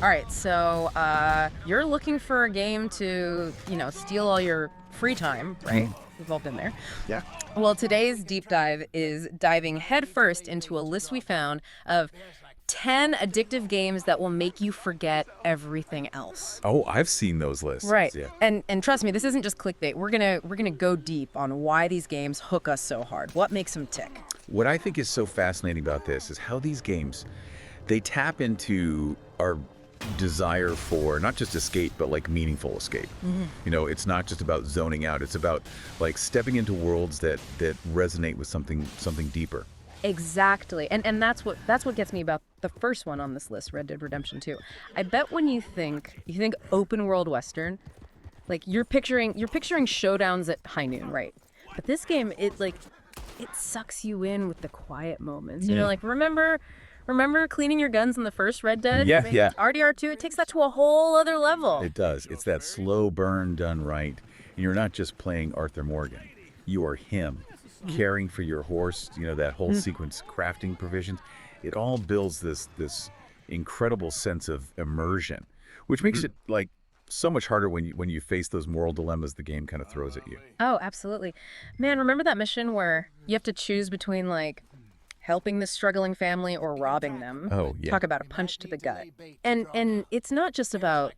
All right, so you're looking for a game to, steal all your free time, right? We've all been there. Yeah. Well, today's deep dive is diving headfirst into a list we found of 10 addictive games that will make you forget everything else. Oh, I've seen those lists. Right. Yeah. And trust me, this isn't just clickbait. We're gonna go deep on why these games hook us so hard. What makes them tick? What I think is so fascinating about this is how these games, they tap into our desire for not just escape, but like meaningful escape. It's not just about zoning out. It's about like stepping into worlds that resonate with something deeper. Exactly. And that's what gets me about the first one on this list, Red Dead Redemption 2. I bet when you think open world western, like you're picturing showdowns at high noon, right? But this game, it sucks you in with the quiet moments. Like remember cleaning your guns in the first Red Dead? Yeah, yeah. RDR2, it takes that to a whole other level. It does. It's that slow burn done right. And you're not just playing Arthur Morgan. You are him, caring for your horse, that whole sequence, crafting provisions. It all builds this incredible sense of immersion, which makes it like so much harder when you face those moral dilemmas the game kind of throws at you. Oh, absolutely. Man, remember that mission where you have to choose between like helping this struggling family or robbing them? Oh, yeah. Talk about a punch to the gut. And it's not just about,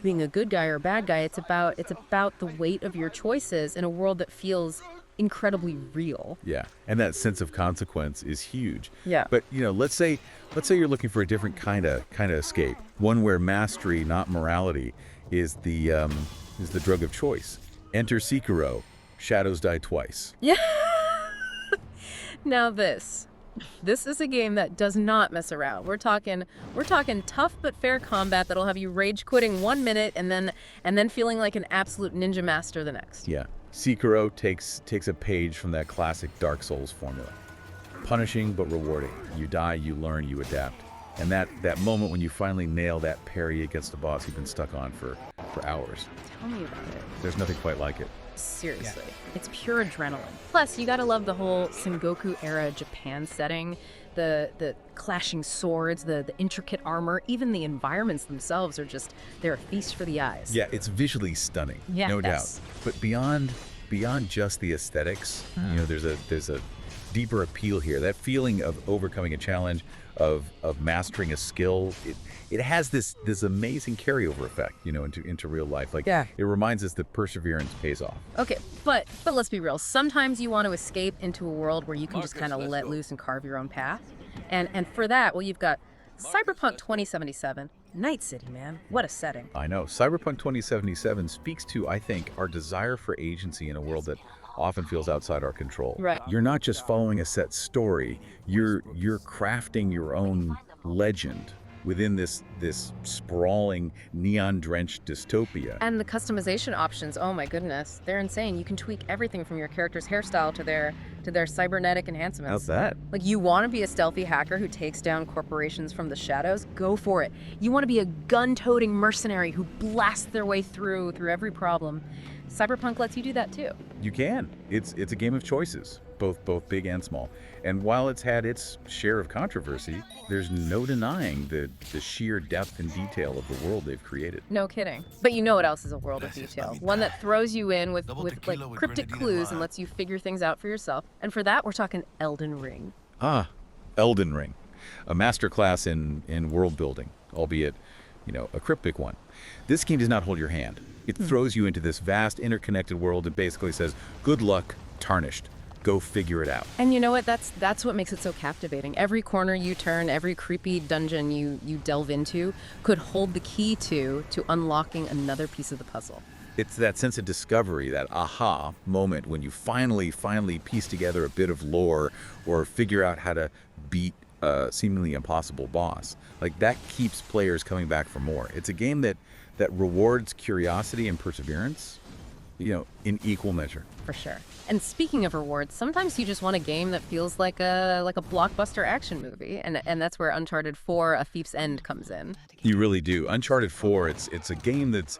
being a good guy or a bad guy. It's about the weight of your choices in a world that feels incredibly real. Yeah, and that sense of consequence is huge. Yeah. But let's say you're looking for a different kind of escape, one where mastery, not morality, is the drug of choice. Enter Sekiro. Shadows die twice. Yeah. Now this is a game that does not mess around. We're talking tough but fair combat that'll have you rage quitting 1 minute and then feeling like an absolute ninja master the next. Yeah. Sekiro takes a page from that classic Dark Souls formula. Punishing but rewarding. You die, you learn, you adapt. And that moment when you finally nail that parry against the boss you've been stuck on for hours. Tell me about it. There's nothing quite like it. Seriously. It's pure adrenaline. Plus, you gotta love the whole Sengoku era Japan setting, the clashing swords, the intricate armor, even the environments themselves they're a feast for the eyes. Yeah, it's visually stunning, Yeah, no yes. doubt. But beyond just the aesthetics, there's a deeper appeal here. That feeling of overcoming a challenge, of mastering a skill, it has this amazing carryover effect, into real life. Like, Yeah. It reminds us that perseverance pays off. Okay, but let's be real. Sometimes you want to escape into a world where you can just kind of let loose and carve your own path. And for that, well, you've got Cyberpunk 2077. Night City, man. What a setting. I know. Cyberpunk 2077 speaks to, I think, our desire for agency in a world that often feels outside our control. Right. You're not just following a set story. You're crafting your own legend within this sprawling, neon-drenched dystopia. And the customization options, oh my goodness, they're insane. You can tweak everything from your character's hairstyle to their cybernetic enhancements. How's that? Like, you want to be a stealthy hacker who takes down corporations from the shadows? Go for it. You want to be a gun-toting mercenary who blasts their way through every problem? Cyberpunk lets you do that too. You can. It's a game of choices, both big and small. And while it's had its share of controversy, there's no denying the sheer depth and detail of the world they've created. No kidding. But you know what else is a world of detail? One that throws you in with like cryptic clues and lets you figure things out for yourself. And for that, we're talking Elden Ring. Ah, Elden Ring, a masterclass in world building, albeit, a cryptic one. This game does not hold your hand. It throws you into this vast, interconnected world and basically says, good luck, tarnished. Go figure it out. And you know what? That's what makes it so captivating. Every corner you turn, every creepy dungeon you delve into could hold the key to unlocking another piece of the puzzle. It's that sense of discovery, that aha moment when you finally piece together a bit of lore or figure out how to beat a seemingly impossible boss. Like, that keeps players coming back for more. It's a game that rewards curiosity and perseverance, in equal measure. For sure. And speaking of rewards, sometimes you just want a game that feels like a blockbuster action movie, and that's where Uncharted 4: A Thief's End comes in. You really do. Uncharted 4, it's a game that's,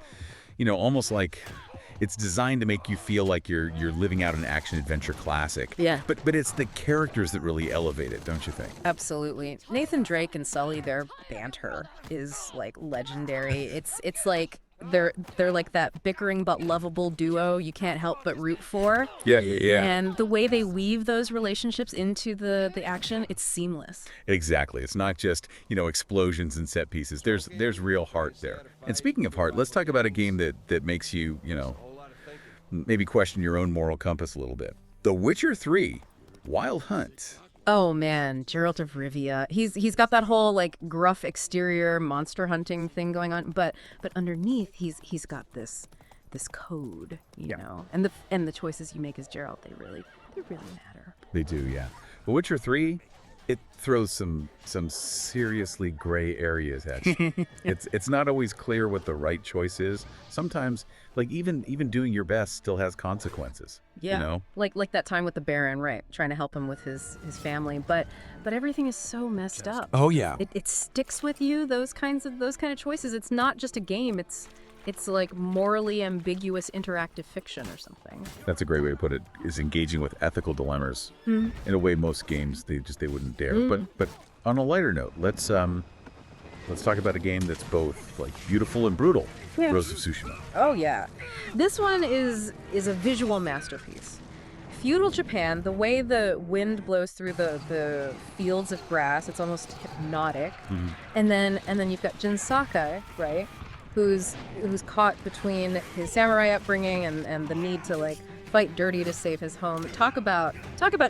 almost like it's designed to make you feel like you're living out an action adventure classic. Yeah. But it's the characters that really elevate it, don't you think? Absolutely. Nathan Drake and Sully, their banter is like legendary. It's like they're like that bickering but lovable duo you can't help but root for. Yeah. And the way they weave those relationships into the action, it's seamless. Exactly. It's not just, explosions and set pieces. There's real heart there. And speaking of heart, let's talk about a game that makes you, maybe question your own moral compass a little bit. The Witcher 3, Wild Hunt. Oh man, Geralt of Rivia. He's got that whole like gruff exterior monster hunting thing going on, but underneath he's got this code, you know. And the choices you make as Geralt, they really matter. They do, yeah. The Witcher 3, it throws some seriously gray areas at you. It's not always clear what the right choice is. Sometimes, like even doing your best still has consequences. Yeah. You know? Like that time with the Baron, right? Trying to help him with his family, but everything is so messed up. Oh yeah. It sticks with you. Those kind of choices. It's not just a game. It's like morally ambiguous interactive fiction or something. That's a great way to put it, is engaging with ethical dilemmas in a way most games they wouldn't dare. But on a lighter note, let's talk about a game that's both like beautiful and brutal. Yeah. Rose of Tsushima. Oh yeah. This one is a visual masterpiece. Feudal Japan, the way the wind blows through the fields of grass, it's almost hypnotic. And then you've got Jin Sakai, right? Who's caught between his samurai upbringing and the need to like fight dirty to save his home. Talk about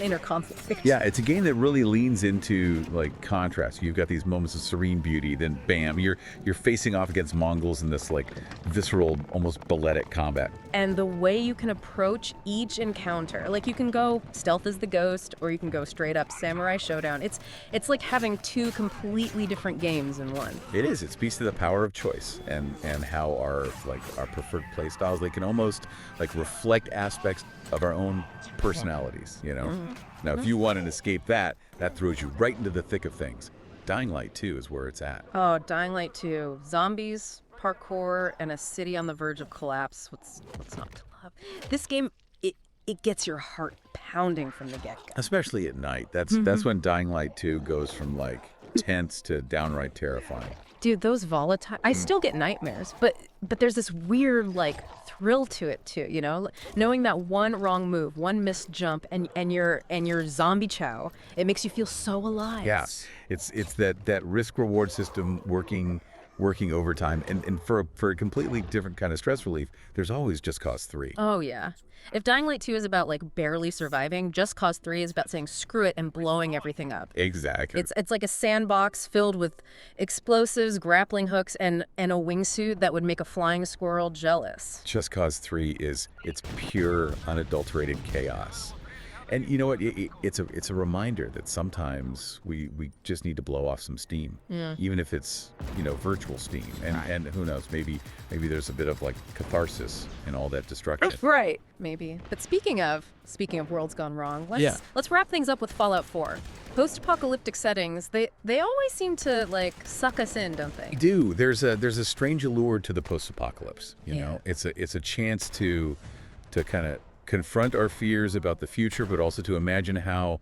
inner conflict. Yeah, it's a game that really leans into like contrast. You've got these moments of serene beauty, then bam, you're facing off against Mongols in this like visceral, almost balletic combat. And the way you can approach each encounter, like you can go stealth as the ghost, or you can go straight up samurai showdown. It's like having two completely different games in one. It is. It speaks to the power of choice and how our preferred play styles, they can almost like reflect aspects of our own personalities, you know? Now, if you want to escape that throws you right into the thick of things. Dying Light 2 is where it's at. Oh, Dying Light 2. Zombies, parkour, and a city on the verge of collapse. What's not to love? This game, it gets your heart pounding from the get-go. Especially at night. That's when Dying Light 2 goes from like tense to downright terrifying. Dude, those volatile... I still get nightmares, but there's this weird, like, thrill to it, too, you know? Knowing that one wrong move, one missed jump, and your zombie chow, it makes you feel so alive. Yeah, it's that risk-reward system working overtime. And for a completely different kind of stress relief, there's always Just Cause 3. Oh, yeah. If Dying Light 2 is about, like, barely surviving, Just Cause 3 is about saying screw it and blowing everything up. Exactly. It's like a sandbox filled with explosives, grappling hooks, and a wingsuit that would make a flying squirrel jealous. Just Cause 3 it's pure, unadulterated chaos. And you know what? It's a reminder that sometimes we just need to blow off some steam, even if it's virtual steam. And who knows? Maybe there's a bit of like catharsis in all that destruction. Right, maybe. But speaking of worlds gone wrong, let's wrap things up with Fallout 4. Post-apocalyptic settings, they always seem to like suck us in, don't they? They do. There's a strange allure to the post-apocalypse. You know, it's a chance to kind of confront our fears about the future, but also to imagine how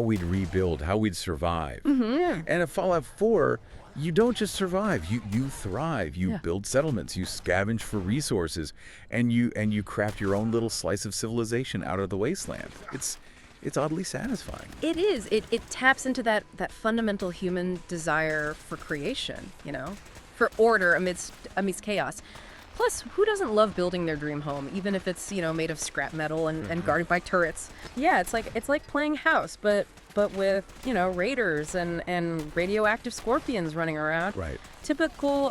we'd rebuild, how we'd survive. And at Fallout 4, you don't just survive, you thrive. You build settlements, you scavenge for resources, and you craft your own little slice of civilization out of the wasteland. It's oddly satisfying. It is. It taps into that fundamental human desire for creation, for order amidst chaos. Plus, who doesn't love building their dream home, even if it's made of scrap metal and guarded by turrets? Yeah, it's like playing house, but with raiders and radioactive scorpions running around. Right. Typical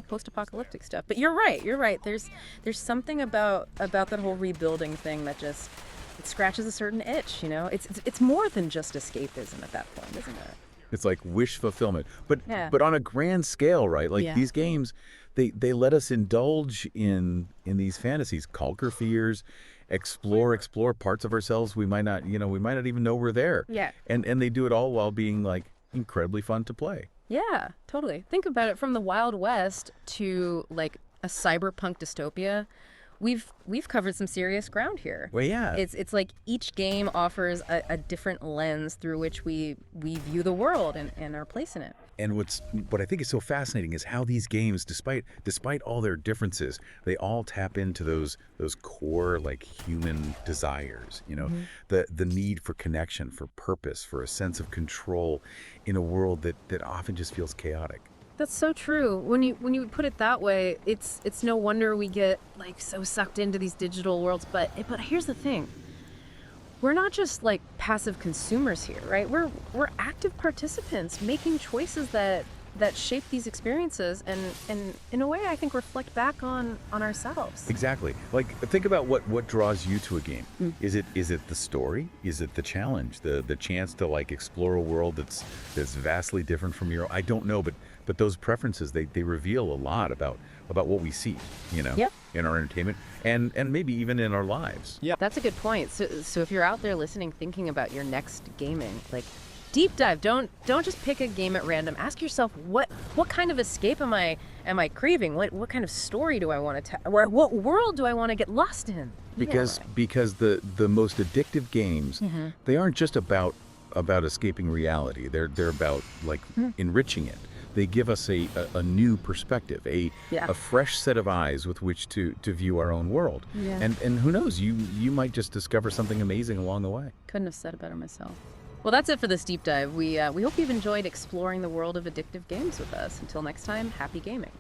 post-apocalyptic stuff. But you're right. There's something about that whole rebuilding thing that just it scratches a certain itch. It's more than just escapism at that point, isn't it? It's like wish fulfillment, but on a grand scale, right? Like these games. They let us indulge in these fantasies, conquer fears, explore parts of ourselves we might not even know we're there. Yeah. And they do it all while being like incredibly fun to play. Yeah, totally. Think about it, from the Wild West to like a cyberpunk dystopia. we've covered some serious ground here. Well, yeah. It's like each game offers a different lens through which we view the world and our place in it. And what I think is so fascinating is how these games, despite all their differences, they all tap into those core like human desires. The need for connection, for purpose, for a sense of control in a world that often just feels chaotic. That's so true. When you put it that way, it's no wonder we get like so sucked into these digital worlds. But here's the thing. We're not just like passive consumers here, right? We're active participants making choices that shape these experiences and in a way I think reflect back on ourselves. Exactly. Like think about what draws you to a game. Is it the story? Is it the challenge? The chance to like explore a world that's vastly different from your own? I don't know, but those preferences they reveal a lot about what we see, Yep. in our entertainment and maybe even in our lives. Yeah. That's a good point. So if you're out there listening, thinking about your next gaming, like deep dive. Don't just pick a game at random. Ask yourself what kind of escape am I craving? What kind of story do I want to tell? What world do I want to get lost in? Because the most addictive games, they aren't just about escaping reality. They're about like enriching it. They give us a new perspective, a fresh set of eyes with which to view our own world. Yeah. And who knows, you might just discover something amazing along the way. Couldn't have said it better myself. Well, that's it for this deep dive. We hope you've enjoyed exploring the world of addictive games with us. Until next time, happy gaming.